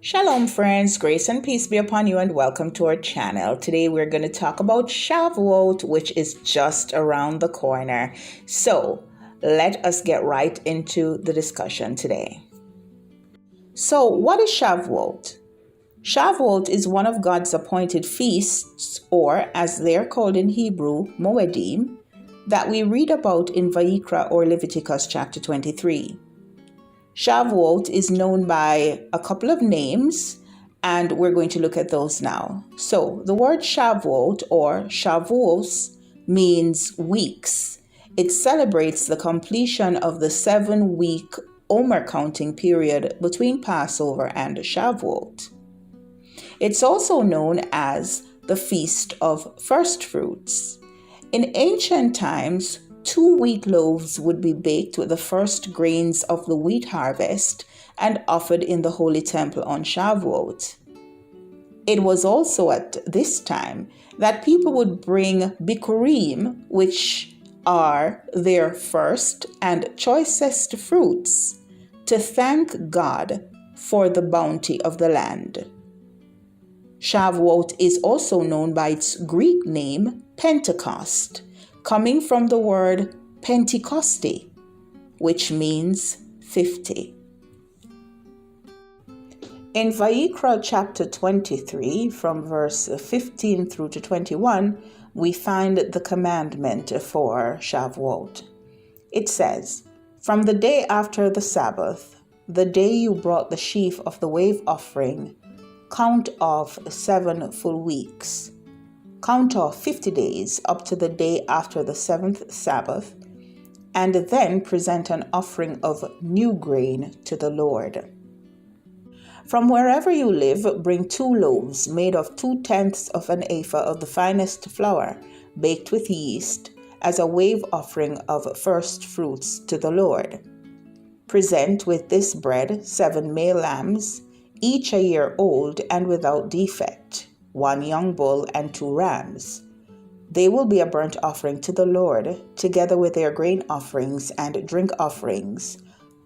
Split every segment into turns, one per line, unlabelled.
Shalom friends, grace and peace be upon you and welcome to our channel. Today we're going to talk about Shavuot, which is just around the corner. So let us get right into the discussion today. So what is Shavuot? Shavuot is one of God's appointed feasts, or as they're called in Hebrew, Moedim, that we read about in Vayikra or Leviticus chapter 23. Shavuot is known by a couple of names, and we're going to look at those now. So the word Shavuot or Shavuos means weeks. It celebrates the completion of the 7-week Omer counting period between Passover and Shavuot. It's also known as the Feast of First Fruits. In ancient times, 2 wheat loaves would be baked with the first grains of the wheat harvest and offered in the Holy Temple on Shavuot. It was also at this time that people would bring bikurim, which are their first and choicest fruits, to thank God for the bounty of the land. Shavuot is also known by its Greek name, Pentecost, coming from the word Pentecoste, which means 50. In Vayikra chapter 23, from verse 15 through to 21, we find the commandment for Shavuot. It says, "From the day after the Sabbath, the day you brought the sheaf of the wave offering, count off 7 full weeks. Count off 50 days up to the day after the 7th Sabbath, and then present an offering of new grain to the Lord. From wherever you live, bring 2 loaves made of 2/10 of an ephah of the finest flour, baked with yeast, as a wave offering of first fruits to the Lord. Present with this bread 7 male lambs, each a year old and without defect, 1 young bull and 2 rams. They will be a burnt offering to the Lord, together with their grain offerings and drink offerings,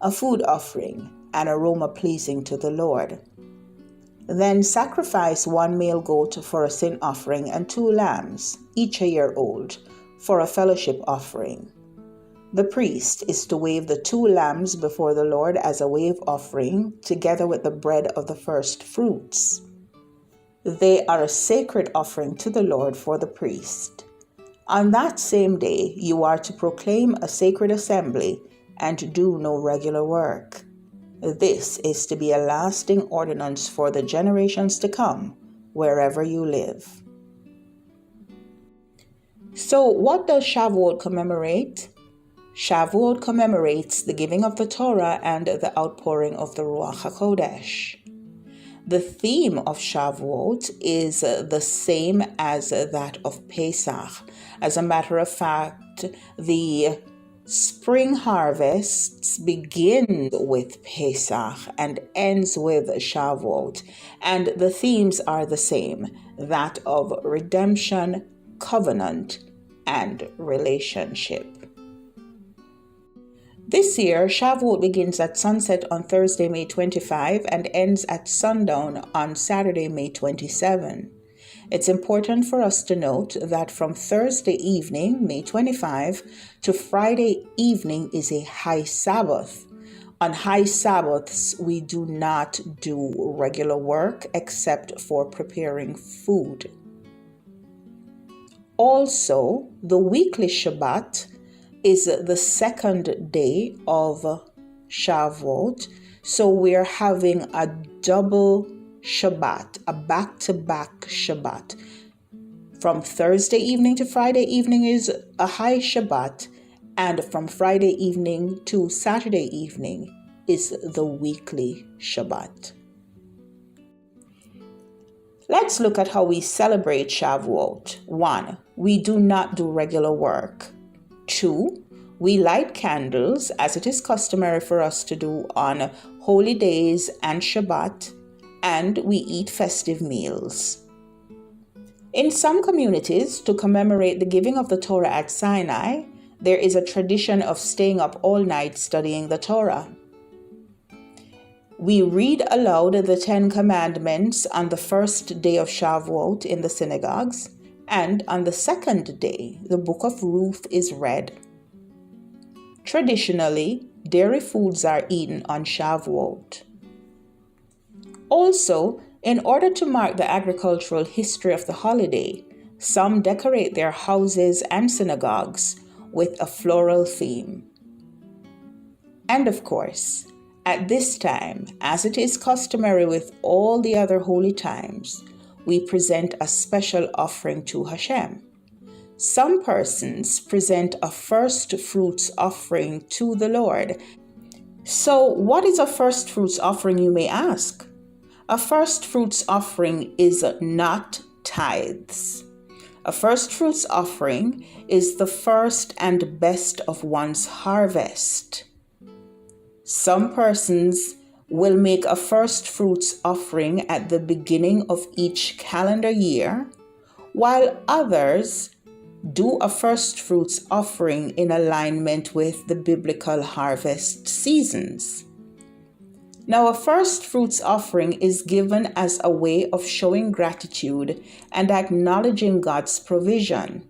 a food offering, an aroma pleasing to the Lord. Then sacrifice 1 male goat for a sin offering and 2 lambs, each a year old, for a fellowship offering. The priest is to wave the 2 lambs before the Lord as a wave offering, together with the bread of the first fruits. They are a sacred offering to the Lord for the priest. On that same day, you are to proclaim a sacred assembly and do no regular work. This is to be a lasting ordinance for the generations to come, wherever you live." So what does Shavuot commemorate? Shavuot commemorates the giving of the Torah and the outpouring of the Ruach HaKodesh. The theme of Shavuot is the same as that of Pesach. As a matter of fact, the spring harvests begin with Pesach and ends with Shavuot, and the themes are the same, that of redemption, covenant, and relationship. This year, Shavuot begins at sunset on Thursday, May 25, and ends at sundown on Saturday, May 27. It's important for us to note that from Thursday evening, May 25, to Friday evening is a high Sabbath. On high Sabbaths, we do not do regular work except for preparing food. Also, the weekly Shabbat is the second day of Shavuot, so we're having a double Shabbat, a back-to-back Shabbat. From Thursday evening to Friday evening is a high Shabbat, and from Friday evening to Saturday evening is the weekly Shabbat. Let's look at how we celebrate Shavuot. 1. We do not do regular work. 2. We light candles, as it is customary for us to do on holy days and Shabbat, and we eat festive meals. In some communities, to commemorate the giving of the Torah at Sinai, there is a tradition of staying up all night studying the Torah. We read aloud the 10 Commandments on the first day of Shavuot in the synagogues, and on the second day, the Book of Ruth is read. Traditionally, dairy foods are eaten on Shavuot. Also, in order to mark the agricultural history of the holiday, some decorate their houses and synagogues with a floral theme. And of course, at this time, as it is customary with all the other holy times, we present a special offering to Hashem. Some persons present a first fruits offering to the Lord. So, what is a first fruits offering, you may ask? A first fruits offering is not tithes. A first fruits offering is the first and best of one's harvest. Some persons will make a first fruits offering at the beginning of each calendar year, while others do a first fruits offering in alignment with the biblical harvest seasons. Now, a first fruits offering is given as a way of showing gratitude and acknowledging God's provision.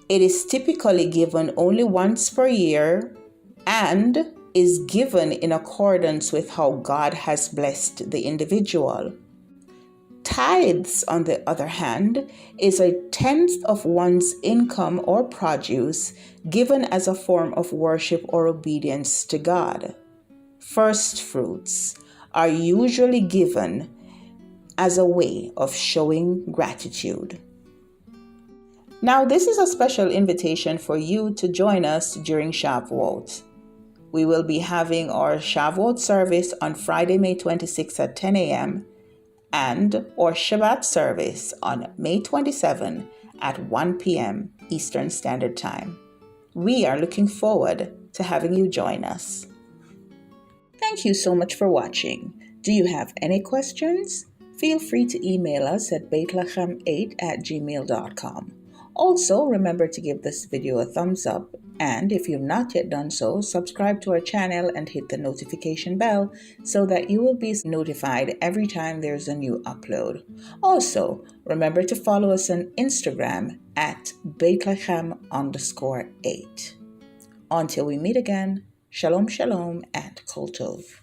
It is typically given only once per year and is given in accordance with how God has blessed the individual. Tithes, on the other hand, is a tenth of one's income or produce given as a form of worship or obedience to God. First fruits are usually given as a way of showing gratitude. Now, this is a special invitation for you to join us during Shavuot. We will be having our Shavuot service on Friday, May 26th at 10 a.m. and our Shabbat service on May 27 at 1 p.m. Eastern Standard Time. We are looking forward to having you join us. Thank you so much for watching. Do you have any questions? Feel free to email us at bethlehem8@gmail.com. Also, remember to give this video a thumbs up, and if you've not yet done so, subscribe to our channel and hit the notification bell so that you will be notified every time there's a new upload. Also, remember to follow us on Instagram at Bethlehem_8. Until we meet again, Shalom, Shalom, and Kol Tov.